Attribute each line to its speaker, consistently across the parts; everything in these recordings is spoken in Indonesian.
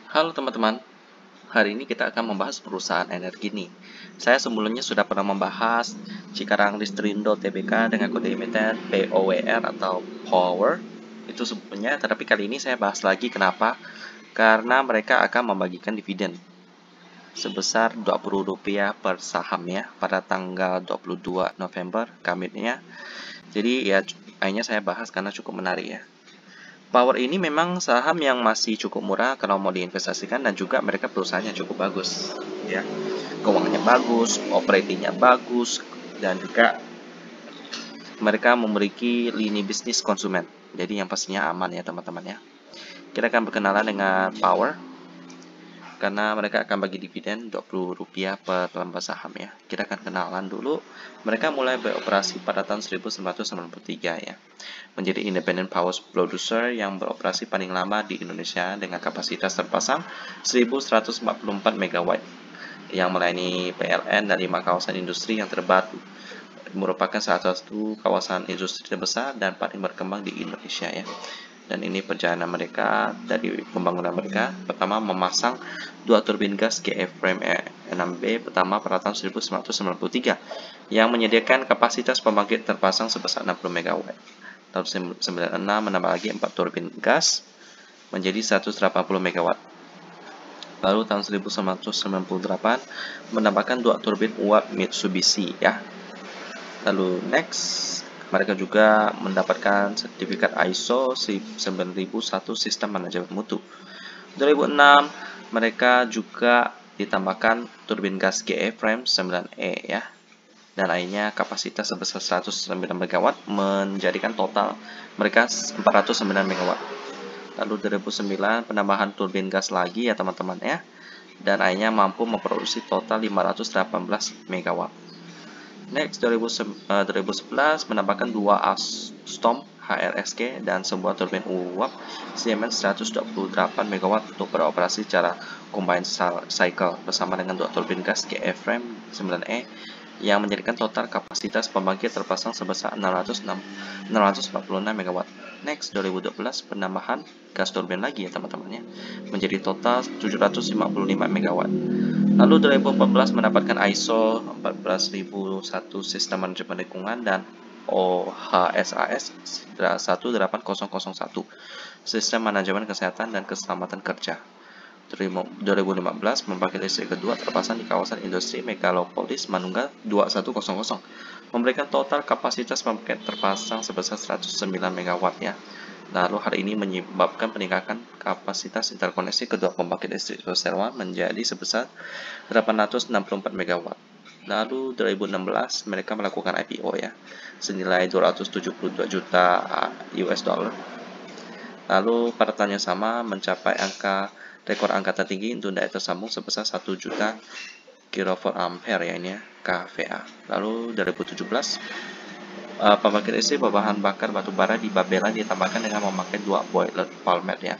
Speaker 1: Halo teman-teman, hari ini kita akan membahas perusahaan energi nih. Saya sebelumnya sudah pernah membahas Cikarang Listrindo Tbk dengan kode emiten POWR atau Power. Itu sebetulnya, tetapi kali ini saya bahas lagi kenapa? Karena mereka akan membagikan dividen sebesar Rp20 per saham ya pada tanggal 22 November kamitnya. Jadi ya akhirnya saya bahas karena cukup menarik ya. Power ini memang saham yang masih cukup murah kalau mau diinvestasikan dan juga mereka perusahaannya cukup bagus ya. Keuangannya bagus, operatingnya bagus dan juga mereka memiliki lini bisnis konsumen. Jadi yang pastinya aman ya teman-teman ya. Kita akan berkenalan dengan Power karena mereka akan bagi dividen Rp20 per lembar saham ya. Kita akan kenalan dulu. Mereka mulai beroperasi pada tahun 1993 ya. Menjadi independent power producer yang beroperasi paling lama di Indonesia dengan kapasitas terpasang 1144 MW yang melayani PLN dari 5 kawasan industri yang terbaru. Merupakan salah satu kawasan industri terbesar dan paling berkembang di Indonesia ya. Dan ini perjalanan mereka dari pembangunan mereka. Pertama, memasang 2 turbin gas GE-Frame 6B pertama pada tahun 1993 yang menyediakan kapasitas pembangkit terpasang sebesar 60 MW. Tahun 1996 menambah lagi 4 turbin gas menjadi 180 MW. Lalu tahun 1998 menambahkan 2 turbin uap Mitsubishi ya. Lalu next, mereka juga mendapatkan sertifikat ISO 9001 Sistem Manajemen Mutu. 2006, mereka juga ditambahkan turbin gas GE-Frame 9E ya. Dan lainnya kapasitas sebesar 109 MW menjadikan total mereka 409 MW. Lalu 2009 penambahan turbin gas lagi ya teman-teman ya. Dan akhirnya mampu memproduksi total 518 MW. Next, 2011 menambahkan 2 Alstom HRSG dan sebuah turbin uap Siemens 128 MW untuk beroperasi secara combined cycle bersama dengan 2 turbin gas GE-Frame 9E yang menjadikan total kapasitas pembangkit terpasang sebesar 646 MW. Next, 2012 penambahan gas turbin lagi ya teman-teman ya, menjadi total 755 MW. Lalu 2014 mendapatkan ISO 14001 Sistem Manajemen Lingkungan dan OHSAS 18001 Sistem Manajemen Kesehatan dan Keselamatan Kerja. 2015 pembangkit listrik kedua terpasang di kawasan industri Megalopolis Manunggal 2100 memberikan total kapasitas pembangkit terpasang sebesar 109 MW ya. Lalu hari ini menyebabkan peningkatan kapasitas interkoneksi kedua pembangkit listrik Perseroan menjadi sebesar 864 MW. Lalu 2016 mereka melakukan IPO ya, senilai 272 juta US dollar. Lalu pada tahun yang sama mencapai rekor angka tertinggi untuk daya tersambung sebesar 1 juta kilovolt ampere ya ini ya, kVA. Lalu 2017 pembangkit listrik berbahan bakar batu bara di Babelan ditambahkan dengan memakai 2 boiler Valmet ya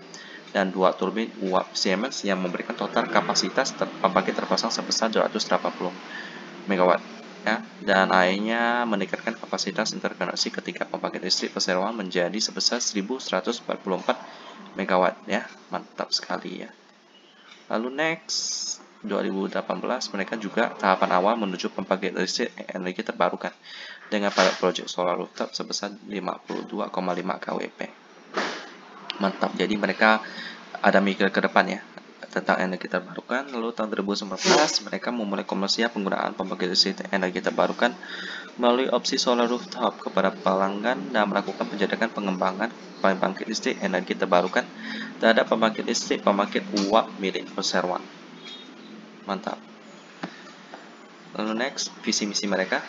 Speaker 1: dan 2 turbin uap Siemens yang memberikan total kapasitas pembangkit terpasang sebesar 280 MW ya, dan akhirnya meningkatkan kapasitas interkoneksi ketika pembangkit listrik Perseroan menjadi sebesar 1144 MW ya. Mantap sekali ya. Lalu next, 2018 mereka juga tahapan awal menuju pembangkit listrik energi terbarukan dengan pilot project solar rooftop sebesar 52,5 kWp. Mantap, jadi mereka ada mikir ke depan ya tentang energi terbarukan. Lalu tahun 2019 mereka memulai komersial penggunaan pembangkit listrik energi terbarukan melalui opsi solar rooftop kepada pelanggan dan melakukan penjajakan pengembangan pembangkit listrik energi terbarukan terhadap pembangkit listrik pembangkit uap milik Perseroan. Mantap. Lalu next, visi misi mereka.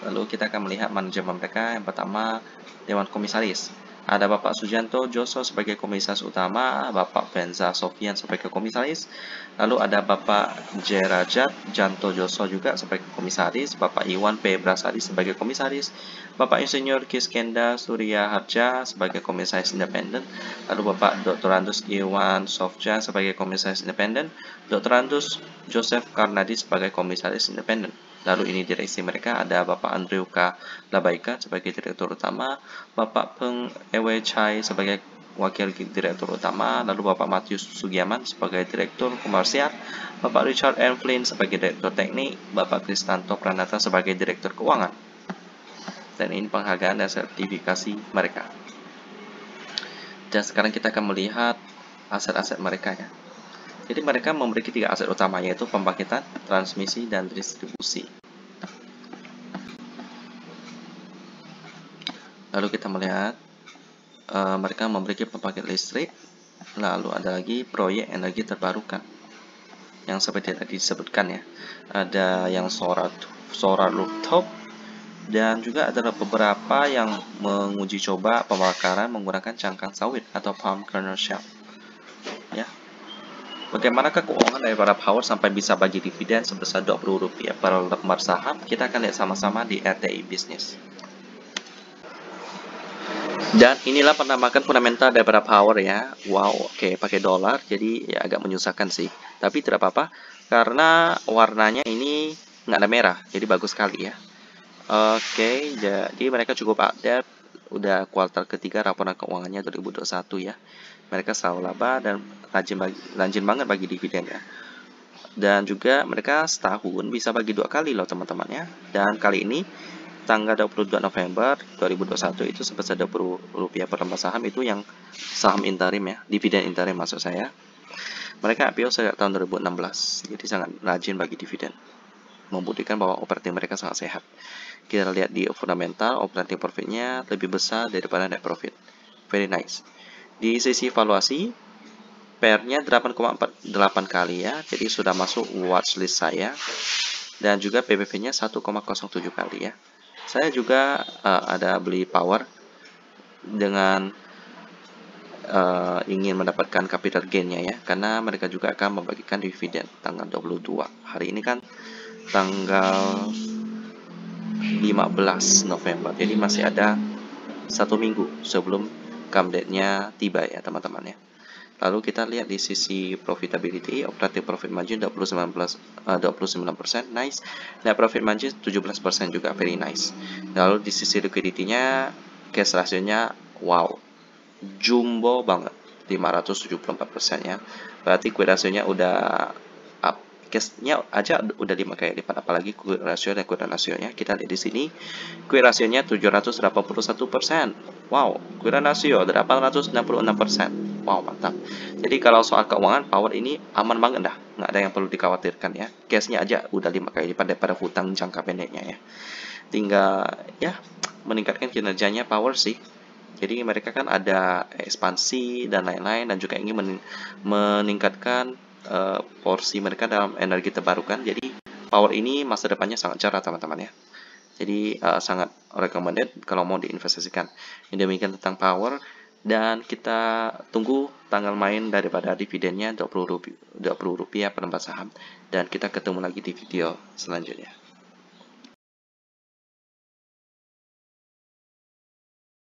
Speaker 1: Lalu kita akan melihat manajemen mereka. Yang pertama, Dewan Komisaris. Ada Bapak Sujanto Joso sebagai komisaris utama, Bapak Benza Sofian sebagai komisaris, lalu ada Bapak Jerajat Janto Joso juga sebagai komisaris, Bapak Iwan P. Brasadi sebagai komisaris, Bapak Insinyur Kiskenda Surya Harja sebagai komisaris independen, lalu Bapak Dr. Andus Iwan Sofja sebagai komisaris independen, Dr. Andus Joseph Karnadi sebagai komisaris independen. Lalu ini direksi mereka, ada Bapak Andrew K. Labaika sebagai direktur utama, Bapak Peng Ewe Chai sebagai Wakil Direktur Utama, lalu Bapak Matius Sugiaman sebagai Direktur Komersial, Bapak Richard M. Flynn sebagai Direktur Teknik, Bapak Kristanto Pranata sebagai Direktur Keuangan. Dan ini penghargaan dan sertifikasi mereka. Dan sekarang kita akan melihat aset-aset mereka ya. Jadi mereka memiliki 3 aset utama, yaitu pembangkitan, transmisi, dan distribusi. Lalu kita melihat mereka memiliki pembangkit listrik, lalu ada lagi proyek energi terbarukan yang seperti tadi disebutkan ya. Ada yang solar rooftop, dan juga ada beberapa yang menguji coba pembakaran menggunakan cangkang sawit atau palm kernel shell. Ya. Bagaimanakah keuangan daripada Power sampai bisa bagi dividen sebesar Rp20 per lembar saham? Kita akan lihat sama-sama di RTI Business. Dan inilah penampakan fundamental daripada Power ya. Wow, oke, pakai dolar, jadi ya agak menyusahkan sih. Tapi tidak apa-apa, karena warnanya ini nggak ada merah, jadi bagus sekali ya. Oke, jadi mereka cukup update, udah kuartal ketiga laporan keuangannya 2021 ya. Mereka selalu laba dan rajin banget bagi dividen ya. Dan juga mereka setahun bisa bagi 2 kali loh teman-teman ya. Dan kali ini tanggal 22 November 2021 itu sebesar Rp20 per lembar saham, itu yang saham interim ya, dividen interim maksud saya. Mereka IPO sejak tahun 2016, jadi sangat rajin bagi dividen, membuktikan bahwa operating mereka sangat sehat. Kita lihat di fundamental, operating profitnya lebih besar daripada net profit. Very nice. Di sisi valuasi, PER-nya 8,48 kali ya, jadi sudah masuk watchlist saya. Dan juga PBV-nya 1,07 kali ya. Saya juga ada beli Power dengan ingin mendapatkan capital gain-nya ya, karena mereka juga akan membagikan dividen tanggal 22. Hari ini kan tanggal 15 November, jadi masih ada 1 minggu sebelum come date-nya tiba ya teman-teman ya. Lalu kita lihat di sisi profitability, operating profit margin 29%, nice. Net profit margin 17% juga very nice. Lalu di sisi liquidity-nya, cash ratio-nya wow, jumbo banget, 574% ya. Berarti quick ratio-nya udah up. Cash-nya aja udah 5 kali lipat, apalagi quick ratio dan current ratio-nya. Kita lihat di sini, quick ratio-nya 781%. Wow, current ratio 866%. Wow, mantap. Jadi kalau soal keuangan, Power ini aman banget dah, nggak ada yang perlu dikhawatirkan ya. Cash-nya aja udah 5 kali lipat daripada hutang jangka pendeknya ya. Tinggal ya meningkatkan kinerjanya Power sih. Jadi mereka kan ada ekspansi dan lain-lain, dan juga ingin meningkatkan porsi mereka dalam energi terbarukan. Jadi Power ini masa depannya sangat cerah teman-teman ya. Jadi sangat recommended kalau mau diinvestasikan. Ini demikian tentang Power, dan kita tunggu tanggal main daripada dividennya Rp20 per lembar saham. Dan kita ketemu lagi di video selanjutnya.